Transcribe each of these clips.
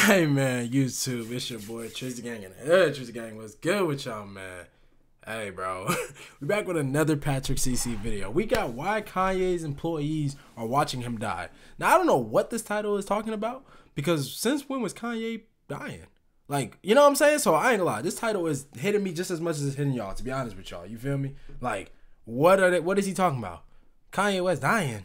Hey man, YouTube, it's your boy Trizzy Gang and the hood. Trizzy Gang, what's good with y'all, man? Hey bro, we back with another Patrick CC video. We got why Kanye's employees are watching him die. Now I don't know what this title is talking about, because since when was Kanye dying? Like, you know what I'm saying? So I ain't gonna lie, this title is hitting me just as much as it's hitting y'all, to be honest with y'all. You feel me? Like, what is he talking about? Kanye West dying?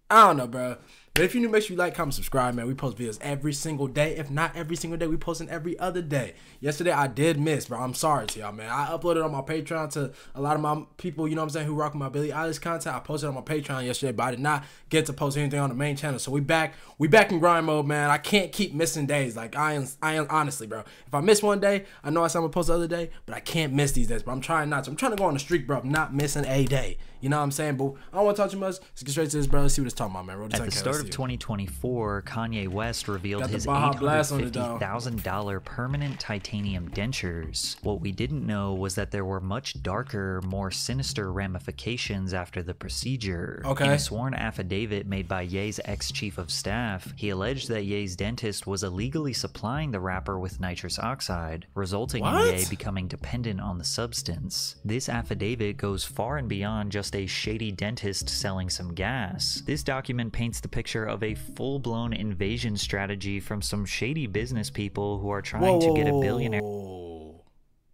I don't know, bro. But if you're new, make sure you like, comment, subscribe, man. We post videos every single day. If not every single day, we posting every other day. Yesterday, I did miss, bro. I'm sorry to y'all, man. I uploaded on my Patreon to a lot of my people, you know what I'm saying, who rock with my Billie Eilish content. I posted on my Patreon yesterday, but I did not get to post anything on the main channel. So we back in grind mode, man. I can't keep missing days. Like, I am honestly, bro. If I miss one day, I know I said I'm gonna post the other day, but I can't miss these days, bro. I'm trying not to. I'm trying to go on the streak, bro. I'm not missing a day. You know what I'm saying? But I don't want to talk too much. Let's get straight to this, bro. Let's see what it's talking about, man. At the start of 2024, Kanye West revealed his $850,000 permanent titanium dentures. What we didn't know was that there were much darker, more sinister ramifications after the procedure. Okay. In a sworn affidavit made by Ye's ex-chief of staff, he alleged that Ye's dentist was illegally supplying the rapper with nitrous oxide, resulting in Ye becoming dependent on the substance. This affidavit goes far and beyond just a shady dentist selling some gas. This document paints the picture of a full-blown invasion strategy from some shady business people who are trying to get a billionaire.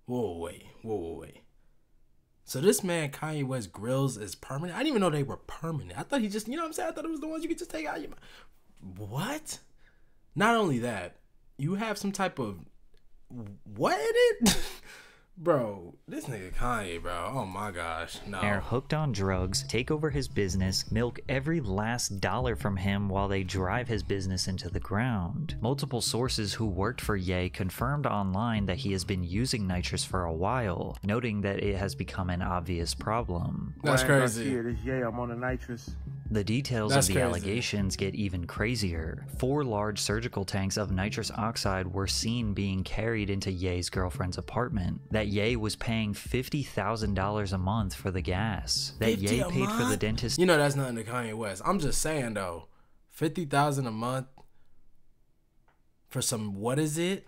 Wait. So this man, Kanye West grills, is permanent? I didn't even know they were permanent. I thought he just, you know what I'm saying? I thought it was the ones you could just take out your mouth. What? Not only that, you have some type of, what in it? Bro, this nigga Kanye, bro. Oh my gosh, no. They're hooked on drugs, take over his business, milk every last dollar from him while they drive his business into the ground. Multiple sources who worked for Ye confirmed online that he has been using nitrous for a while, noting that it has become an obvious problem. That's crazy. I'm on the nitrous. The details of the allegations get even crazier. 4 large surgical tanks of nitrous oxide were seen being carried into Ye's girlfriend's apartment. That Ye was paying $50,000 a month for the gas. That Ye paid for the dentist. You know that's nothing to Kanye West. I'm just saying though, $50,000 a month for some, what is it?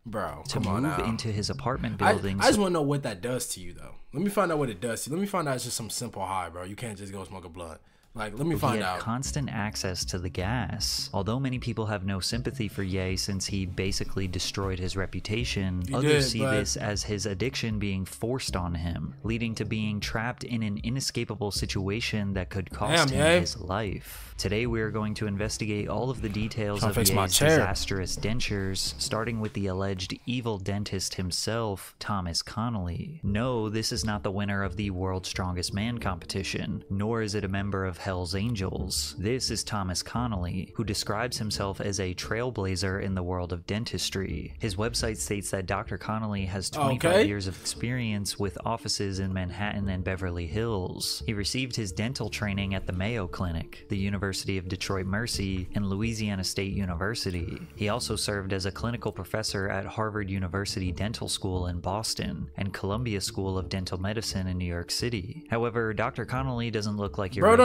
Bro, to come on move now. Into his apartment building. I just want to know what that does to you, though. Let me find out what it does to you. Let me find out it's just some simple high, bro. You can't just go smoke a blunt. Like, let me find out. He had constant access to the gas. Although many people have no sympathy for Ye since he basically destroyed his reputation, others see this as his addiction being forced on him, leading to being trapped in an inescapable situation that could cost him his life. Today we are going to investigate all of the details of Ye's disastrous dentures, starting with the alleged evil dentist himself, Thomas Connolly. No, this is not the winner of the World's Strongest Man competition, nor is it a member of Hell's Angels. This is Thomas Connolly, who describes himself as a trailblazer in the world of dentistry. His website states that Dr. Connolly has 25 years of experience with offices in Manhattan and Beverly Hills. He received his dental training at the Mayo Clinic, the University of Detroit Mercy, and Louisiana State University. He also served as a clinical professor at Harvard University Dental School in Boston and Columbia School of Dental Medicine in New York City. However, Dr. Connolly doesn't look like your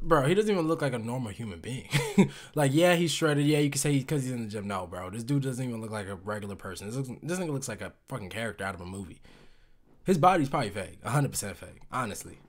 Bro, he doesn't even look like a normal human being. Like, yeah, he's shredded. Yeah, you can say because he's in the gym. No, bro, this dude doesn't even look like a regular person. This nigga looks like a fucking character out of a movie. His body's probably fake, 100% fake, honestly.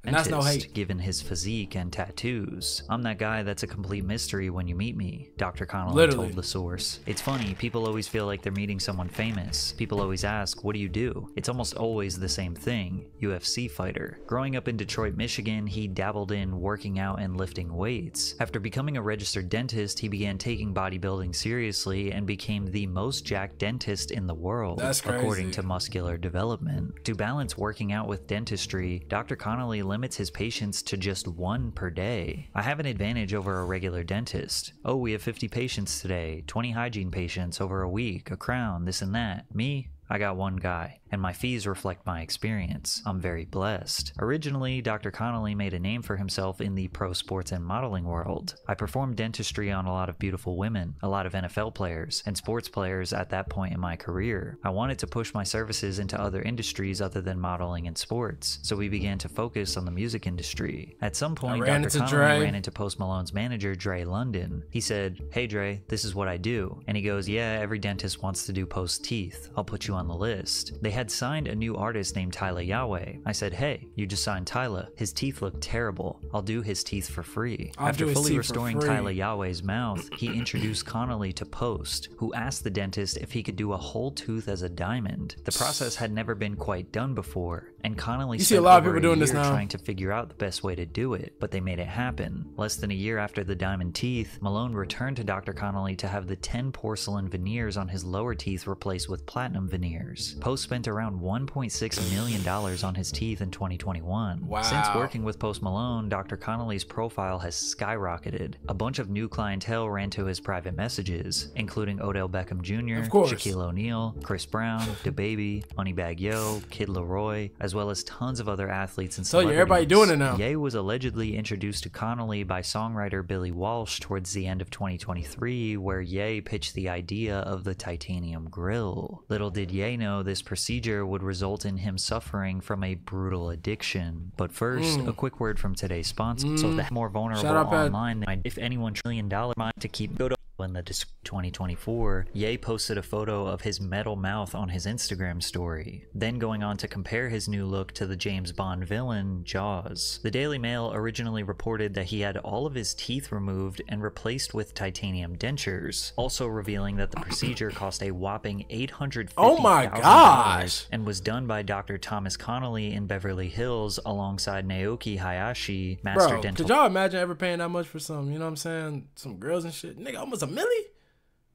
And that's no hate. Given his physique and tattoos. I'm that guy that's a complete mystery when you meet me, Dr. Connolly told the source. It's funny, people always feel like they're meeting someone famous. People always ask, what do you do? It's almost always the same thing, UFC fighter. Growing up in Detroit, Michigan, he dabbled in working out and lifting weights. After becoming a registered dentist, he began taking bodybuilding seriously and became the most jacked dentist in the world, according to Muscular Development. To balance working out with dentistry, Dr. Connolly limits his patients to just 1 per day. I have an advantage over a regular dentist. Oh, we have 50 patients today, 20 hygiene patients over a week, a crown, this and that. Me? I got one guy, and my fees reflect my experience. I'm very blessed. Originally, Dr. Connolly made a name for himself in the pro sports and modeling world. I performed dentistry on a lot of beautiful women, a lot of NFL players, and sports players at that point in my career. I wanted to push my services into other industries other than modeling and sports, so we began to focus on the music industry. At some point, Dr. Connolly ran into Post Malone's manager, Dre London. He said, "Hey Dre, this is what I do." And he goes, "Yeah, every dentist wants to do Post's teeth. I'll put you on the list." They had signed a new artist named Ty2True. I said, "Hey, you just signed Tyla. His teeth look terrible. I'll do his teeth for free." After fully restoring Ty2True's mouth, he introduced Connolly to Post, who asked the dentist if he could do a whole tooth as a diamond. The process had never been quite done before, and Connolly spent over a year trying to figure out the best way to do it, but they made it happen. Less than a year after the diamond teeth, Malone returned to Dr. Connolly to have the 10 porcelain veneers on his lower teeth replaced with platinum veneers. Post spent around $1.6 million on his teeth in 2021. Wow. Since working with Post Malone, Dr. Connolly's profile has skyrocketed. A bunch of new clientele ran to his private messages, including Odell Beckham Jr., Shaquille O'Neal, Chris Brown, DaBaby, Moneybagg Yo, Kid Laroi, as well as tons of other athletes and celebrities. So everybody doing it now. Ye was allegedly introduced to Connolly by songwriter Billy Walsh towards the end of 2023, where Ye pitched the idea of the titanium grill. Little did Ye know this procedure would result in him suffering from a brutal addiction. But first, a quick word from today's sponsor. So that's more vulnerable online than if anyone $1 trillion mind to keep go to in the 2024, Ye posted a photo of his metal mouth on his Instagram story, then going on to compare his new look to the James Bond villain, Jaws. The Daily Mail originally reported that he had all of his teeth removed and replaced with titanium dentures, also revealing that the procedure cost a whopping $850,000 and was done by Dr. Thomas Connolly in Beverly Hills alongside Naoki Hayashi, master dental. Could y'all imagine ever paying that much for some, you know what I'm saying, some grills and shit? Nigga, almost $1 million?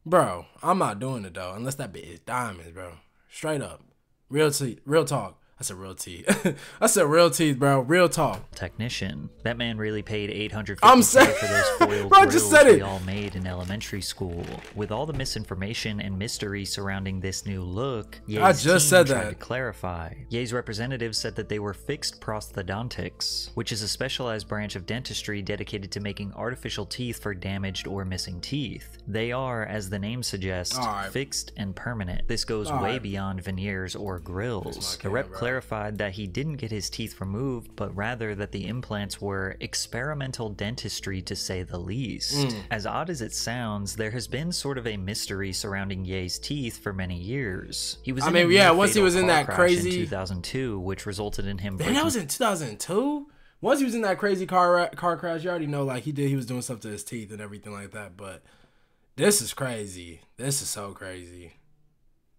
Bro, I'm not doing it though, unless that bitch is diamonds, bro. Straight up. Real talk. I said real teeth. I said real teeth, bro. Real talk. Technician. That man really paid $850K for those foil grills we all made in elementary school. With all the misinformation and mystery surrounding this new look, Ye's team tried to clarify. Ye's representatives said that they were fixed prosthodontics, which is a specialized branch of dentistry dedicated to making artificial teeth for damaged or missing teeth. They are, as the name suggests, fixed and permanent. This goes way beyond veneers or grills. The rep clarified that he didn't get his teeth removed, but rather that the implants were experimental dentistry, to say the least. As odd as it sounds, there has been sort of a mystery surrounding Ye's teeth for many years. He was once he was in that crazy 2002, which resulted in him. That was in 2002. Once he was in that crazy car crash, you already know, like he was doing stuff to his teeth and everything like that. But this is crazy. This is so crazy.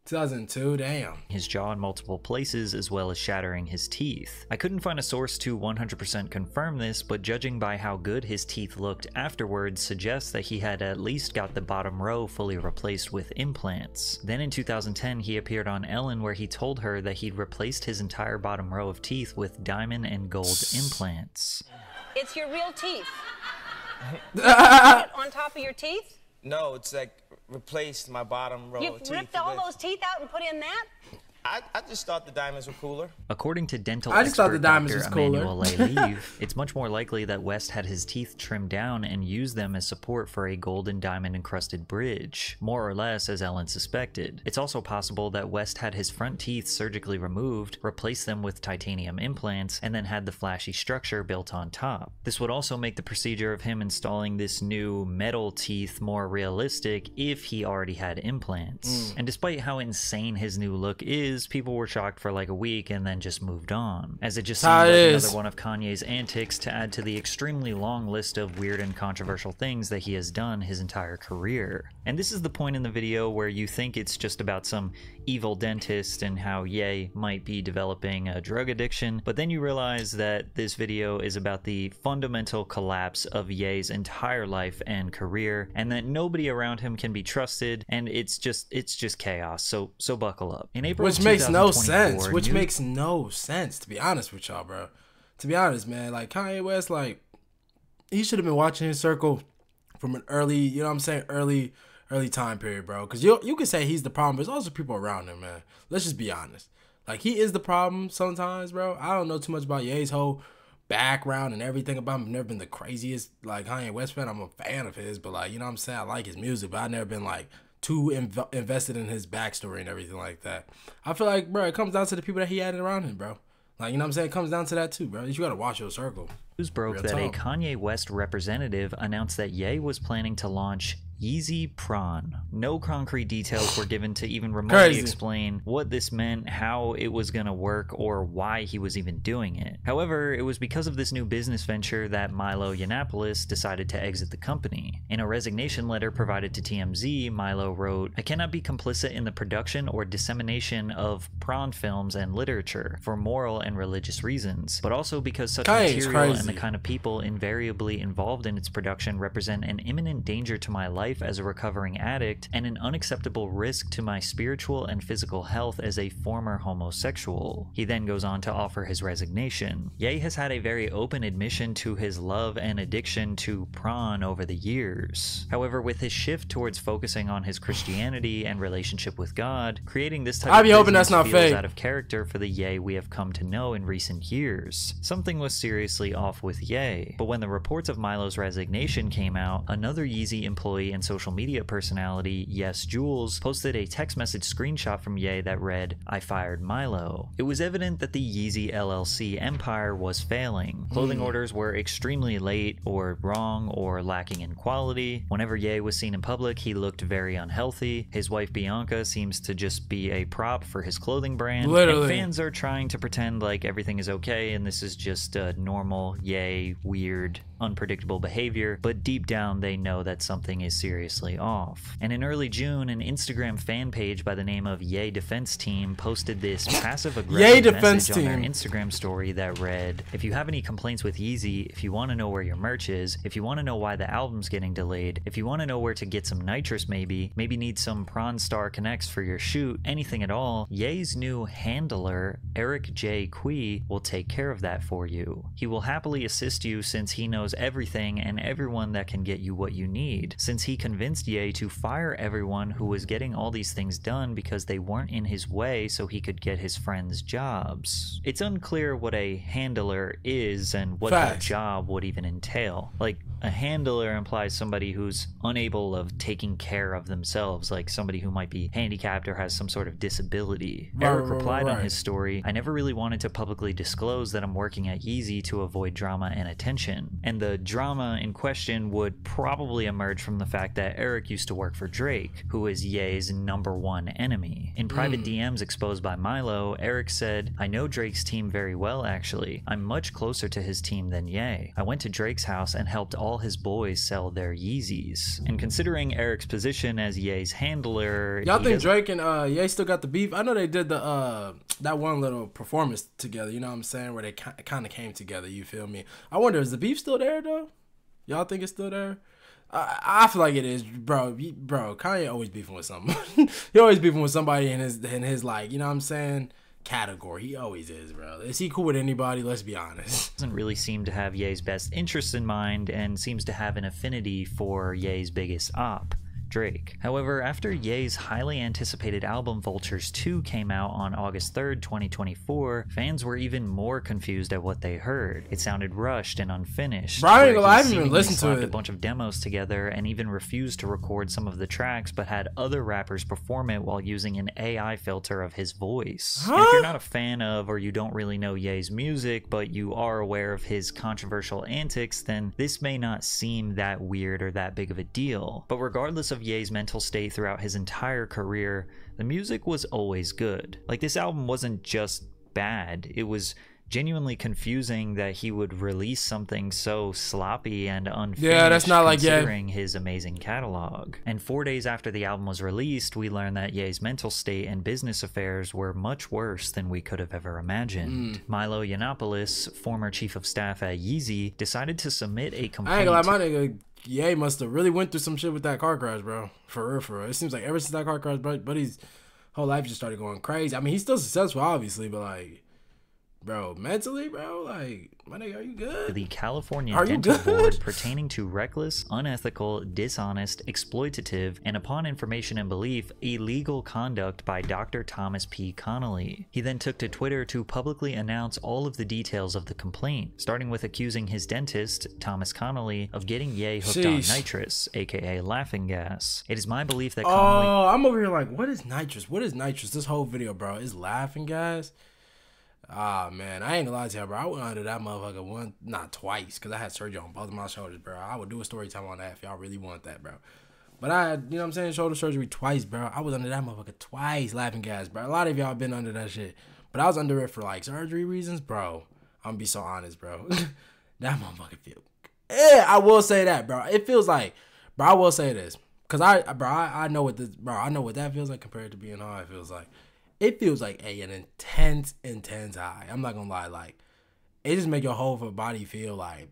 2002, damn. His jaw in multiple places, as well as shattering his teeth. I couldn't find a source to 100% confirm this, but judging by how good his teeth looked afterwards suggests that he had at least got the bottom row fully replaced with implants. Then in 2010, he appeared on Ellen, where he told her that he'd replaced his entire bottom row of teeth with diamond and gold implants. It's your real teeth. On top of your teeth? No, it's like replaced my bottom row of teeth. You ripped all those teeth out and put in that? I just thought the diamonds were cooler. According to dental expert Dr. Emmanuel Leave, it's much more likely that West had his teeth trimmed down and used them as support for a gold and diamond encrusted bridge, more or less as Ellen suspected. It's also possible that West had his front teeth surgically removed, replaced them with titanium implants, and then had the flashy structure built on top. This would also make the procedure of him installing this new metal teeth more realistic if he already had implants. And despite how insane his new look is, people were shocked for like a week and then just moved on, as it just seemed like another one of Kanye's antics to add to the extremely long list of weird and controversial things that he has done his entire career. And this is the point in the video where you think it's just about some evil dentist and how Ye might be developing a drug addiction, but then you realize that this video is about the fundamental collapse of Ye's entire life and career, and that nobody around him can be trusted, and it's just chaos. So buckle up. In April, which makes no sense. Which makes no sense, to be honest with y'all, bro. To be honest, man, like Kanye West, like he should have been watching his circle from an early, you know what I'm saying, early early time period, bro. Because you can say he's the problem, but there's also people around him, man. Let's just be honest. Like, he is the problem sometimes, bro. I don't know too much about Ye's whole background and everything about him. I've never been the craziest, like, Kanye West fan. I'm a fan of his, but, like, you know what I'm saying? I like his music, but I've never been, like, too invested in his backstory and everything like that. I feel like, bro, it comes down to the people that he had around him, bro. Like, you know what I'm saying? It comes down to that, too, bro. You got to watch your circle. News broke that a Kanye West representative announced that Ye was planning to launch Yeezy Prawn. No concrete details were given to even remotely explain what this meant, how it was gonna work, or why he was even doing it. However, it was because of this new business venture that Milo Yiannopoulos decided to exit the company. In a resignation letter provided to TMZ, Milo wrote, "I cannot be complicit in the production or dissemination of prawn films and literature for moral and religious reasons, but also because such material and the kind of people invariably involved in its production represent an imminent danger to my life as a recovering addict and an unacceptable risk to my spiritual and physical health as a former homosexual." He then goes on to offer his resignation. Ye has had a very open admission to his love and addiction to prawn over the years. However, with his shift towards focusing on his Christianity and relationship with God, creating this type of business feels out of character for the Ye we have come to know in recent years. Something was seriously off with Ye, but when the reports of Milo's resignation came out, another Yeezy employee and social media personality, Yes Jules, posted a text message screenshot from Ye that read, "I fired Milo." It was evident that the Yeezy LLC empire was failing. Clothing orders were extremely late or wrong or lacking in quality. Whenever Ye was seen in public, he looked very unhealthy. His wife Bianca seems to just be a prop for his clothing brand. Literally. And fans are trying to pretend like everything is okay and this is just a normal Ye weird unpredictable behavior, but deep down they know that something is seriously off. And in early June, an Instagram fan page by the name of Ye Defense Team posted this passive-aggressive message on their Instagram story that read, "If you have any complaints with Yeezy, if you want to know where your merch is, if you want to know why the album's getting delayed, if you want to know where to get some nitrous maybe need some Prawn Star Connects for your shoot, anything at all, Ye's new handler, Eric J. Quee, will take care of that for you. He will happily assist you since he knows everything and everyone that can get you what you need, since he convinced Ye to fire everyone who was getting all these things done because they weren't in his way so he could get his friends jobs." It's unclear what a handler is and what that job would even entail. Like, a handler implies somebody who's unable of taking care of themselves, like somebody who might be handicapped or has some sort of disability. Eric replied on his story, "I never really wanted to publicly disclose that I'm working at Yeezy to avoid drama and attention." And the drama in question would probably emerge from the fact that Eric used to work for Drake, who is Ye's #1 enemy. In private DMs exposed by Milo, Eric said, "I know Drake's team very well actually. I'm much closer to his team than Ye. I went to Drake's house and helped all his boys sell their Yeezys." And considering Eric's position as Ye's handler, y'all think Drake and Ye still got the beef? I know they did the that one little performance together, you know what I'm saying, where they kind of came together, you feel me? I wonder, is the beef still there though? Y'all think it's still there? I feel like it is, bro. Kanye always beefing with something. He always beefing with somebody in his like, you know what I'm saying, category. He always is, bro. Is he cool with anybody? Let's be honest. Doesn't really seem to have Ye's best interests in mind and seems to have an affinity for Ye's biggest op, Drake. However, after Ye's highly anticipated album Vultures 2 came out on August 3rd, 2024, fans were even more confused at what they heard. It sounded rushed and unfinished. Brian, I haven't even listened to it. A bunch of demos together and even refused to record some of the tracks, but had other rappers perform it while using an AI filter of his voice. And if you're not a fan of, or you don't really know Ye's music, but you are aware of his controversial antics, then this may not seem that weird or that big of a deal. But regardless of Ye's mental state throughout his entire career, the music was always good. Like, this album wasn't just bad, it was genuinely confusing that he would release something so sloppy and unfinished, that's not like considering his amazing catalog. And 4 days after the album was released, we learned that Ye's mental state and business affairs were much worse than we could have ever imagined. Milo Yiannopoulos, former chief of staff at Yeezy, decided to submit a complaint. I ain't gonna lie, my nigga Ye must have really went through some shit with that car crash, bro. For real, for real. It seems like ever since that car crash, buddy's whole life just started going crazy. I mean, he's still successful, obviously, but like, Bro, mentally, bro, like, my nigga, are you good? The California Are you Dental good? Board pertaining to reckless, unethical, dishonest, exploitative, and upon information and belief, illegal conduct by Dr. Thomas P. Connolly. He then took to Twitter to publicly announce all of the details of the complaint, starting with accusing his dentist, Thomas Connolly, of getting Ye hooked on nitrous, aka laughing gas. It is my belief that Connolly— Oh, I'm over here like, what is nitrous? What is nitrous? This whole video, bro, is laughing gas. Ah, man, I ain't gonna lie to you, bro. I went under that motherfucker not twice, because I had surgery on both of my shoulders, bro. I would do a story time on that if y'all really want that, bro. But I had, you know what I'm saying, shoulder surgery twice, bro. I was under that motherfucker twice, laughing gas, bro. A lot of y'all been under that shit. But I was under it for, like, surgery reasons, bro. I'm gonna be so honest, bro. That motherfucker feel... Yeah, I will say that, bro. It feels like... Bro, I will say this. Because I know what this... Bro, I know what that feels like compared to being high. It feels like... It feels like an intense high. I'm not gonna lie, like it just make your whole body feel like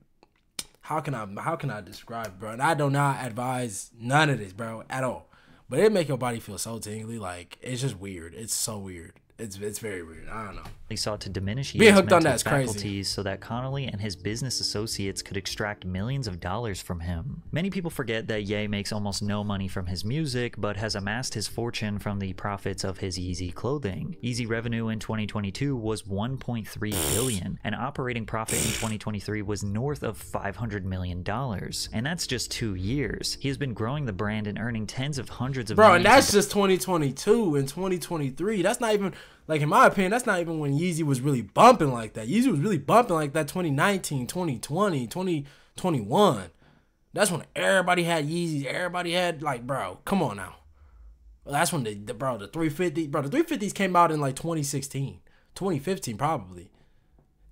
how can I describe, bro? And I do not advise none of this, bro, at all. But it make your body feel so tingly, like it's just weird. It's so weird. It's very weird. I don't know. He sought to diminish being Ye's hooked on mental that's crazy faculties so that Connolly and his business associates could extract millions of dollars from him. Many people forget that Ye makes almost no money from his music, but has amassed his fortune from the profits of his Yeezy clothing. Yeezy revenue in 2022 was $1.3 billion, and operating profit in 2023 was north of $500 million. And that's just 2 years. He has been growing the brand and earning tens of hundreds of millions. Bro, and that's just 2022 and 2023. That's not even... Like, in my opinion, that's not even when Yeezy was really bumping like that. Yeezy was really bumping like that 2019, 2020, 2021. That's when everybody had Yeezys. Everybody had, like, bro, come on now. Well, that's when the 350, bro, the 350s came out in, like, 2016, 2015 probably.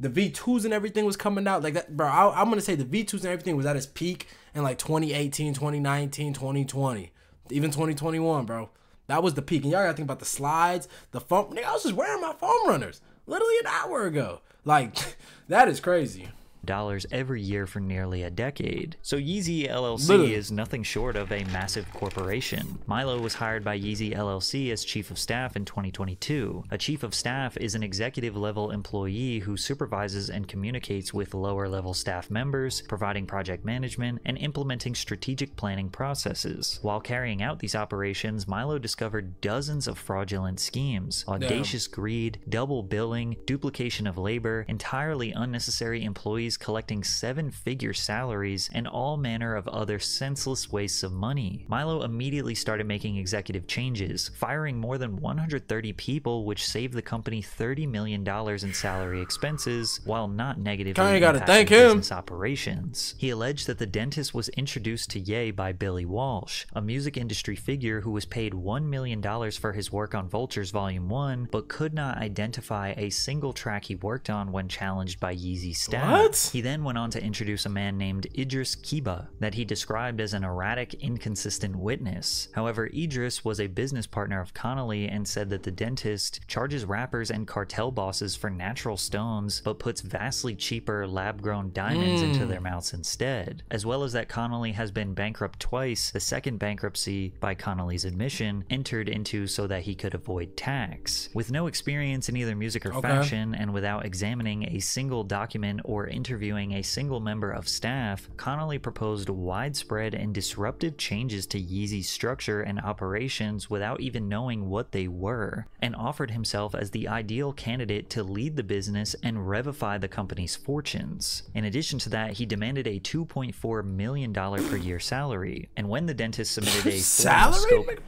The V2s and everything was coming out. Like, that, bro, I'm going to say the V2s and everything was at its peak in, like, 2018, 2019, 2020. Even 2021, bro. That was the peak. And y'all gotta think about the slides, the foam. Nigga, I was just wearing my foam runners literally an hour ago. Like, that is crazy. Dollars every year for nearly a decade. So Yeezy LLC Literally. is nothing short of a massive corporation. Milo was hired by Yeezy LLC as chief of staff in 2022. A chief of staff is an executive level employee who supervises and communicates with lower level staff members, providing project management and implementing strategic planning processes. While carrying out these operations, Milo discovered dozens of fraudulent schemes, audacious greed, double billing, duplication of labor, entirely unnecessary employees collecting 7-figure salaries, and all manner of other senseless wastes of money. Milo immediately started making executive changes, firing more than 130 people, which saved the company $30 million in salary expenses, while not negatively impacting business operations. He alleged that the dentist was introduced to Ye by Billy Walsh, a music industry figure who was paid $1 million for his work on Vultures Volume 1, but could not identify a single track he worked on when challenged by Yeezy staff. What? He then went on to introduce a man named Idris Kiba that he described as an erratic, inconsistent witness. However, Idris was a business partner of Connolly and said that the dentist charges rappers and cartel bosses for natural stones but puts vastly cheaper lab-grown diamonds into their mouths instead. As well as that Connolly has been bankrupt twice, the second bankruptcy, by Connolly's admission, entered into so that he could avoid tax. With no experience in either music or fashion, and without examining a single document or interviewing a single member of staff, Connolly proposed widespread and disruptive changes to Yeezy's structure and operations without even knowing what they were, and offered himself as the ideal candidate to lead the business and revivify the company's fortunes. In addition to that, he demanded a $2.4 million per year salary, and when the dentist submitted a salary?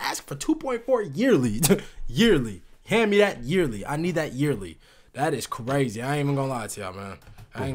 Ask for 2.4 yearly. Yearly. Hand me that yearly. I need that yearly. That is crazy. I ain't even gonna lie to y'all, man.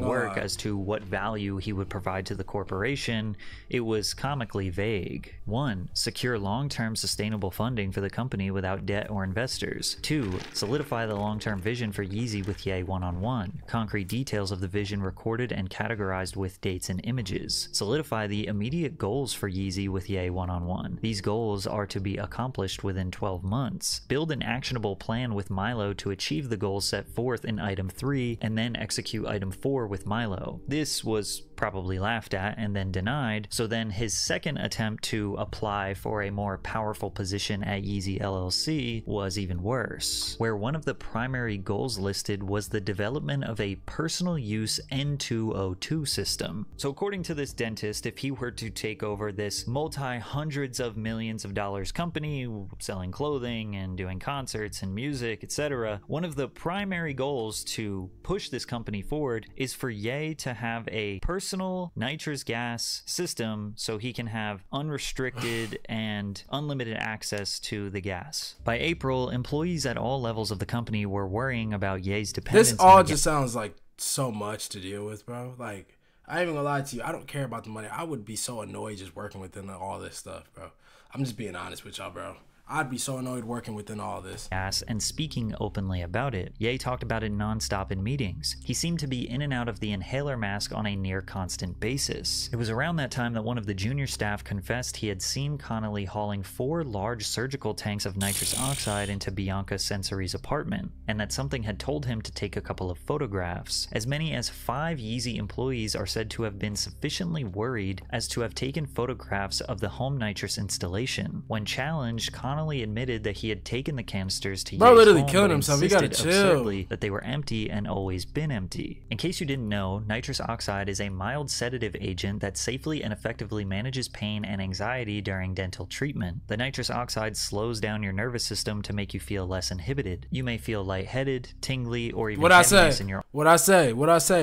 Work as to what value he would provide to the corporation, it was comically vague. 1. Secure long-term sustainable funding for the company without debt or investors. 2. Solidify the long-term vision for Yeezy with Ye one-on-one. Concrete details of the vision recorded and categorized with dates and images. Solidify the immediate goals for Yeezy with Ye one-on-one. These goals are to be accomplished within 12 months. Build an actionable plan with Milo to achieve the goals set forth in Item 3, and then execute Item 4 with Milo. This was probably laughed at and then denied. So then his second attempt to apply for a more powerful position at Yeezy LLC was even worse, where one of the primary goals listed was the development of a personal use N2O2 system. So according to this dentist, if he were to take over this multi-hundreds of millions of dollars company selling clothing and doing concerts and music, etc., one of the primary goals to push this company forward is for Ye to have a personal nitrous gas system so he can have unrestricted and unlimited access to the gas. By April, employees at all levels of the company were worrying about Ye's dependence. This all just sounds like so much to deal with, bro. Like, I ain't even gonna lie to you. I don't care about the money. I would be so annoyed just working within all this stuff, bro. I'm just being honest with y'all, bro. I'd be so annoyed working within all this. And speaking openly about it. Ye talked about it nonstop in meetings. He seemed to be in and out of the inhaler mask on a near constant basis. It was around that time that one of the junior staff confessed he had seen Connolly hauling 4 large surgical tanks of nitrous oxide into Bianca Sensory's apartment, and that something had told him to take a couple of photographs. As many as 5 Yeezy employees are said to have been sufficiently worried as to have taken photographs of the home nitrous installation. When challenged, Connolly admitted that he had taken the canisters to bro, Ye's literally home, killing but himself. He gotta insisted chill. absurdly that they were empty and always been empty. In case you didn't know, nitrous oxide is a mild sedative agent that safely and effectively manages pain and anxiety during dental treatment. The nitrous oxide slows down your nervous system to make you feel less inhibited. You may feel lightheaded, tingly, or even heaviness in your What I say,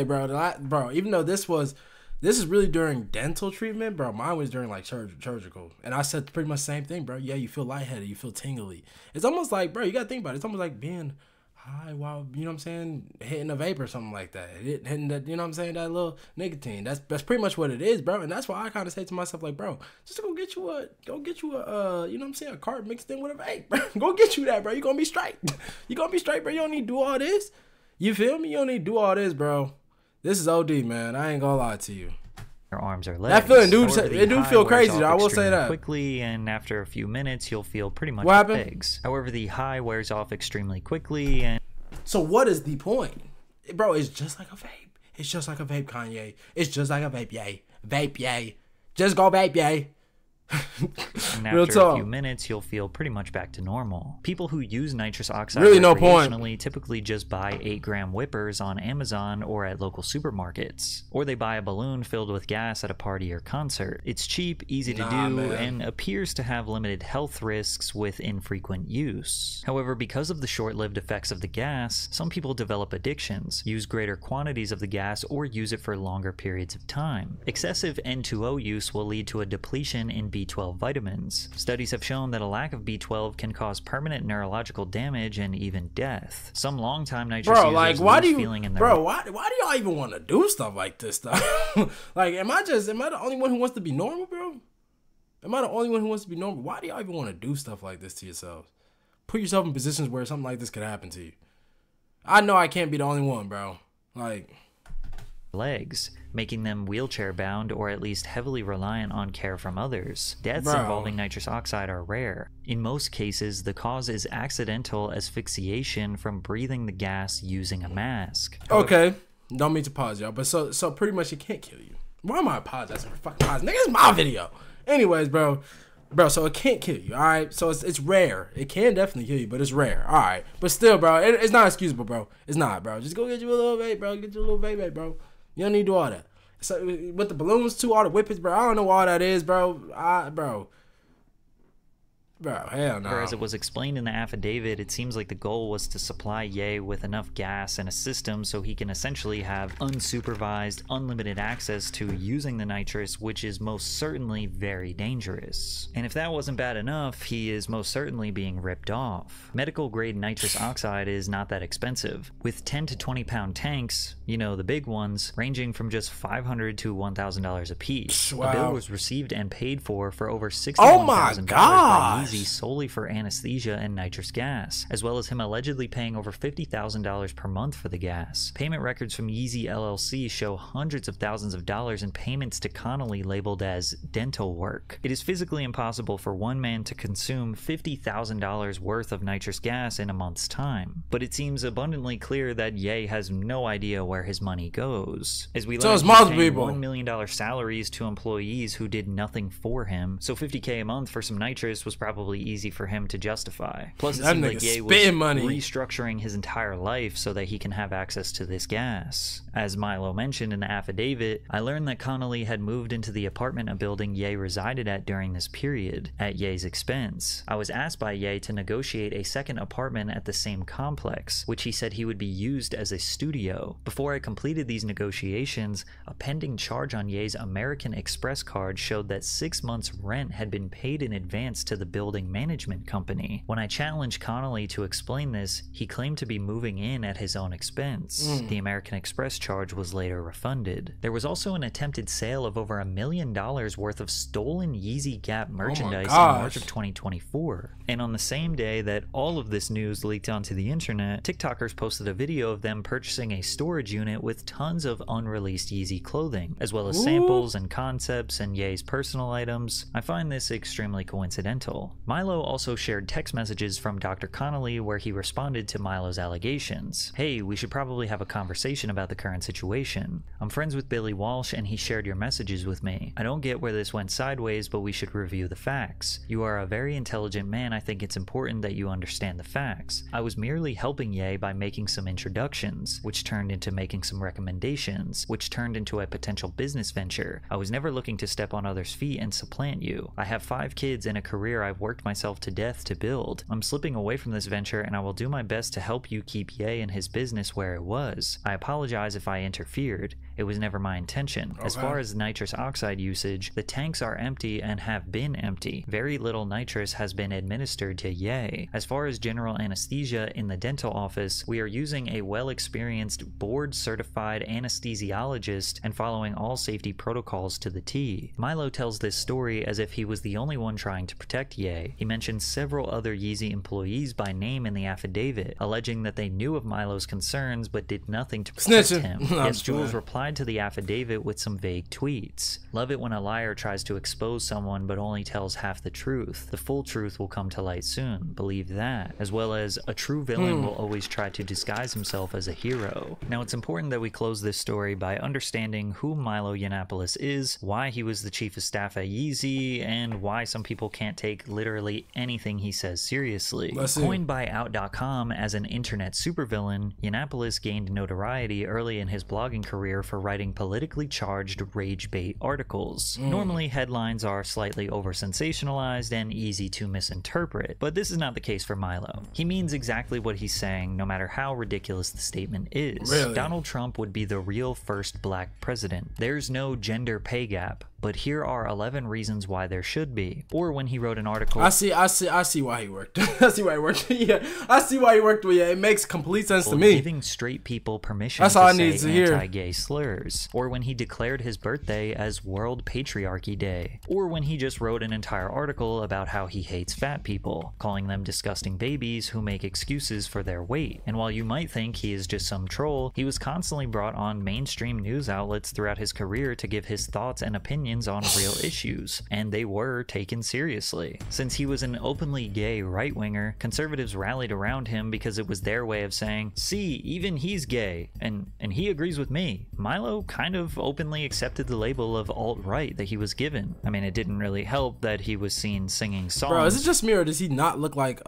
bro. Bro, even though this is really during dental treatment, bro. Mine was during like surgical, and I said pretty much the same thing, bro. Yeah, you feel lightheaded, you feel tingly. It's almost like, bro, you gotta think about it. It's almost like being high while, you know what I'm saying, hitting a vape or something like that. Hitting that, you know what I'm saying, that little nicotine. That's pretty much what it is, bro. And that's why I kind of say to myself, like, bro, just go get you a, you know what I'm saying, a cart mixed in with a vape, bro. Go get you that, bro. You gonna be straight. You gonna be straight, bro. You don't need to do all this. You feel me? You don't need to do all this, bro. This is OD, man. I ain't gonna lie to you. your arms or legs. That feeling However, it do feel crazy, though. I will say extremely that. quickly, and after a few minutes, you'll feel pretty much What like happened? pigs. However, the high wears off extremely quickly, and So what is the point? Bro, it's just like a vape. It's just like a vape, Kanye. It's just like a vape, yay. Vape, yay. Just go vape, yay. after a few minutes, you'll feel pretty much back to normal. People who use nitrous oxide Really no point. recreationally typically just buy 8-gram whippers on Amazon or at local supermarkets. Or they buy a balloon filled with gas at a party or concert. It's cheap, easy to do, man. and appears to have limited health risks with infrequent use. However, because of the short-lived effects of the gas, some people develop addictions, use greater quantities of the gas, or use it for longer periods of time. Excessive N2O use will lead to a depletion in B12 vitamins. Studies have shown that a lack of B12 can cause permanent neurological damage and even death. Some long-time nitrous Bro, users like, why lose do you, feeling in their bro, why do y'all even want to do stuff like this stuff? Like, am I the only one who wants to be normal, bro? Am I the only one who wants to be normal? Why do y'all even want to do stuff like this to yourselves? Put yourself in positions where something like this could happen to you. I know I can't be the only one, bro. Like, legs, making them wheelchair bound or at least heavily reliant on care from others. Deaths Bro. involving nitrous oxide are rare. In most cases, the cause is accidental asphyxiation from breathing the gas using a mask. okay, don't mean to pause, y'all, but so pretty much it can't kill you. Why am I apologizing for fucking pause? Nigga, it's my video. Anyways, bro, so it can't kill you, all right? So it's rare. It can definitely kill you, but it's rare, all right? But still, bro, it's not excusable, bro. It's not, bro. Just go get you a little vape, bro. Get you a little vape, bro. You don't need to do all that. So with the balloons too, all the whippets, bro. I don't know what all that is, bro. Bro, hell no. As it was explained in the affidavit, it seems like the goal was to supply Ye with enough gas and a system so he can essentially have unsupervised, unlimited access to using the nitrous, which is most certainly very dangerous. And if that wasn't bad enough, he is most certainly being ripped off. Medical grade nitrous oxide is not that expensive, with 10 to 20 pound tanks, you know, the big ones, ranging from just $500 to $1,000 a piece. Wow. A bill was received and paid for over $61,000 Oh my God. by Yeezy Yeezy solely for anesthesia and nitrous gas, as well as him allegedly paying over $50,000 per month for the gas. Payment records from Yeezy LLC show hundreds of thousands of dollars in payments to Connolly labeled as dental work. It is physically impossible for one man to consume $50,000 worth of nitrous gas in a month's time, but it seems abundantly clear that Ye has no idea where his money goes. As we learned, he's paying $1 million salaries to employees who did nothing for him, so $50K a month for some nitrous was probably easy for him to justify. Plus, it seemed like Ye was restructuring his entire life so that he can have access to this gas. As Milo mentioned in the affidavit, I learned that Connolly had moved into the apartment building Ye resided at during this period, at Ye's expense. I was asked by Ye to negotiate a second apartment at the same complex, which he said he would be used as a studio. Before I completed these negotiations, a pending charge on Ye's American Express card showed that 6 months' rent had been paid in advance to the building management company. When I challenged Connolly to explain this, he claimed to be moving in at his own expense. The American Express charge was later refunded. There was also an attempted sale of over $1 million worth of stolen Yeezy Gap merchandise in March of 2024. And on the same day that all of this news leaked onto the internet, TikTokers posted a video of them purchasing a storage unit with tons of unreleased Yeezy clothing, as well as samples and concepts and Ye's personal items. I find this extremely coincidental. Milo also shared text messages from Dr. Connolly where he responded to Milo's allegations. Hey, we should probably have a conversation about the current situation. I'm friends with Billy Walsh and he shared your messages with me. I don't get where this went sideways, but we should review the facts. You are a very intelligent man. I think it's important that you understand the facts. I was merely helping Ye by making some introductions, which turned into making some recommendations, which turned into a potential business venture. I was never looking to step on others' feet and supplant you. I have 5 kids and a career I've worked myself to death to build. I'm slipping away from this venture and I will do my best to help you keep Ye and his business where it was. I apologize if I interfered. It was never my intention. As far as nitrous oxide usage, the tanks are empty and have been empty. Very little nitrous has been administered to Ye. As far as general anesthesia in the dental office, we are using a well-experienced, board-certified anesthesiologist and following all safety protocols to the T. Milo tells this story as if he was the only one trying to protect Ye. He mentions several other Yeezy employees by name in the affidavit, alleging that they knew of Milo's concerns but did nothing to protect him. Yes, Jules replied to the affidavit with some vague tweets. Love it when a liar tries to expose someone but only tells half the truth. The full truth will come to light soon. Believe that. As well as, a true villain will always try to disguise himself as a hero. Now, it's important that we close this story by understanding who Milo Yiannopoulos is, why he was the chief of staff at Yeezy, and why some people can't take literally anything he says seriously. Coined by Out.com as an internet supervillain, Yiannopoulos gained notoriety early in his blogging career for writing politically charged rage bait articles. Normally, headlines are slightly over-sensationalized and easy to misinterpret, but this is not the case for Milo. He means exactly what he's saying, no matter how ridiculous the statement is. Donald Trump would be the real first black president. There's no gender pay gap, but here are 11 reasons why there should be. Or when he wrote an article, I see why he worked. I see why he worked. Yeah, I see why he worked. Yeah, it makes complete sense to me. Giving straight people permission to say anti-gay slurs. Or when he declared his birthday as World Patriarchy Day. Or when he just wrote an entire article about how he hates fat people, calling them disgusting babies who make excuses for their weight. And while you might think he is just some troll, he was constantly brought on mainstream news outlets throughout his career to give his thoughts and opinions on real issues, and they were taken seriously. Since he was an openly gay right-winger, conservatives rallied around him because it was their way of saying, see, even he's gay, and he agrees with me. Milo kind of openly accepted the label of alt-right that he was given. I mean, it didn't really help that he was seen singing songs. Bro, is it just me or does he not look like,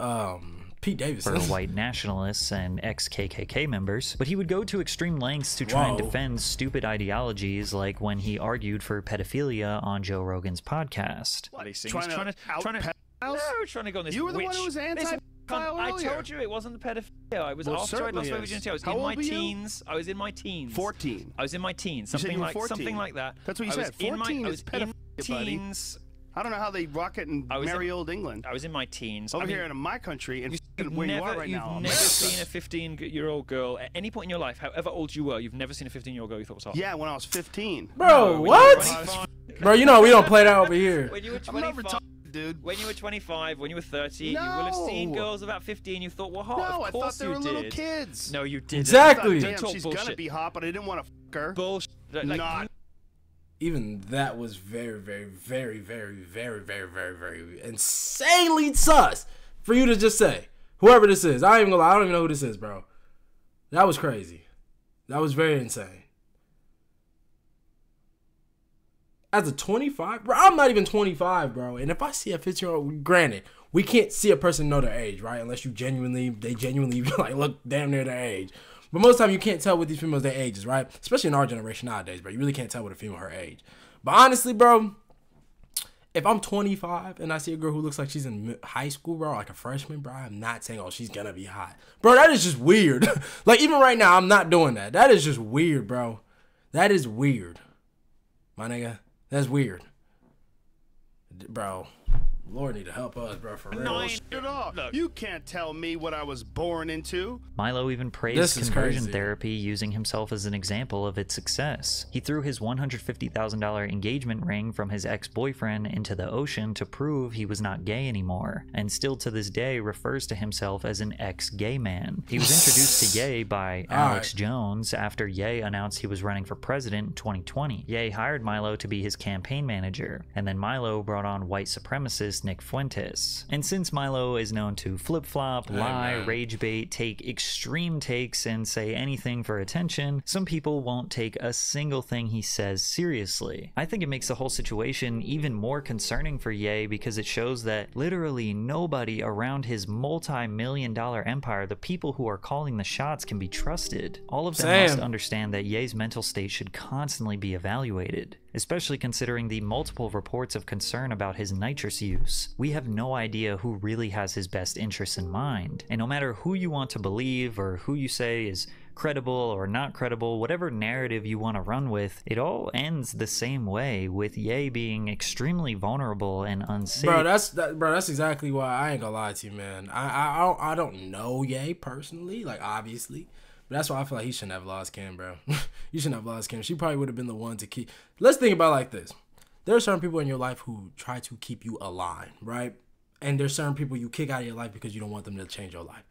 Pete Davidson for white nationalists and ex-KKK members, but he would go to extreme lengths to try and defend stupid ideologies, like when he argued for pedophilia on Joe Rogan's podcast. Trying to go on this. You were the one who was anti. I told you it wasn't the pedophilia. I was after I lost my virginity. I was in my teens. I was in my teens. 14. I was in my teens. Something like that. That's what you said. 14 is pedophilia, buddy. I don't know how they rock it in merry old England. I was in my teens. Over here in my country, and where you are right now. You've never seen a 15-year-old girl at any point in your life, however old you were, you've never seen a 15-year-old girl you thought was hot. Yeah, when I was 15. Bro, what? Bro, you know we don't play that over here. When you were 25. dude. When you were 25, when you were 30, you will have seen girls about 15. You thought, well, hot. No, of course I thought they were you little did. kids. No, you didn't. Exactly. Damn, she's gonna be hot, but I didn't want to fuck her. Bullshit. Like, Not. Even that was very, very, very, very, very, very, very, very insanely sus for you to just say. Whoever this is, I ain't even gonna lie, I don't even know who this is, bro. That was crazy. That was very insane. As a 25, bro, I'm not even 25, bro. And if I see a 15-year-old, granted, we can't see a person know their age, right? Unless they genuinely like look damn near their age. But most of the time, you can't tell with these females their ages, right? Especially in our generation nowadays, bro. You really can't tell with a female her age. But honestly, bro, if I'm 25 and I see a girl who looks like she's in high school, bro, like a freshman, bro, I'm not saying, oh, she's gonna be hot. Bro, that is just weird. Like, even right now, I'm not doing that. That is just weird, bro. That is weird. My nigga, that's weird. Bro, Lord need to help us, bro, for real. Look, you can't tell me what I was born into. Milo even praised conversion therapy, using himself as an example of its success. He threw his $150,000 engagement ring from his ex-boyfriend into the ocean to prove he was not gay anymore, and still to this day refers to himself as an ex-gay man. He was introduced to Ye by Alex Jones after Ye announced he was running for president in 2020. Ye hired Milo to be his campaign manager, and then Milo brought on white supremacist Nick Fuentes. And since Milo is known to flip-flop, lie, rage bait, take extreme takes, and say anything for attention, some people won't take a single thing he says seriously. I think it makes the whole situation even more concerning for Ye because it shows that literally nobody around his multi-million-dollar empire, the people who are calling the shots, can be trusted. All of them must understand that Ye's mental state should constantly be evaluated, especially considering the multiple reports of concern about his nitrous use. We have no idea who really has his best interests in mind, and no matter who you want to believe or who you say is credible or not credible, whatever narrative you want to run with, it all ends the same way, with Ye being extremely vulnerable and unsafe. Bro, that's exactly why I ain't gonna lie to you, man. I don't know Ye personally, like, obviously. But that's why I feel like he shouldn't have lost Kim, bro. You shouldn't have lost Kim. She probably would have been the one to keep. Let's think about it like this. There are certain people in your life who try to keep you aligned, right? And there's certain people you kick out of your life because you don't want them to change your life.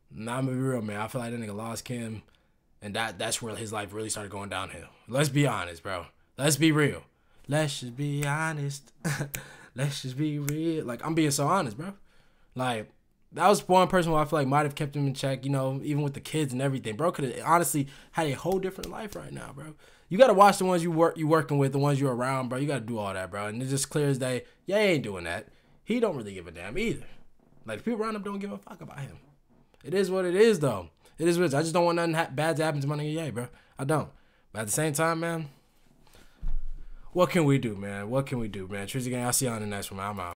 Now, I'm gonna be real, man. I feel like that nigga lost Kim, and that's where his life really started going downhill. Let's be honest, bro. Let's be real. Let's just be honest. Let's just be real. Like, I'm being so honest, bro. Like, that was one person who I feel like might have kept him in check, you know, even with the kids and everything. Bro could have honestly had a whole different life right now, bro. You got to watch the ones you working with, the ones you're around, bro. You got to do all that, bro. And it's just clear as day, yeah, he ain't doing that. He don't really give a damn either. Like, the people around him don't give a fuck about him. It is what it is, though. It is what it is. I just don't want nothing bad to happen to my nigga Ye, bro. I don't. But at the same time, man, what can we do, man? What can we do, man? Trizzy Gang, I'll see you on the next one, man. I'm out.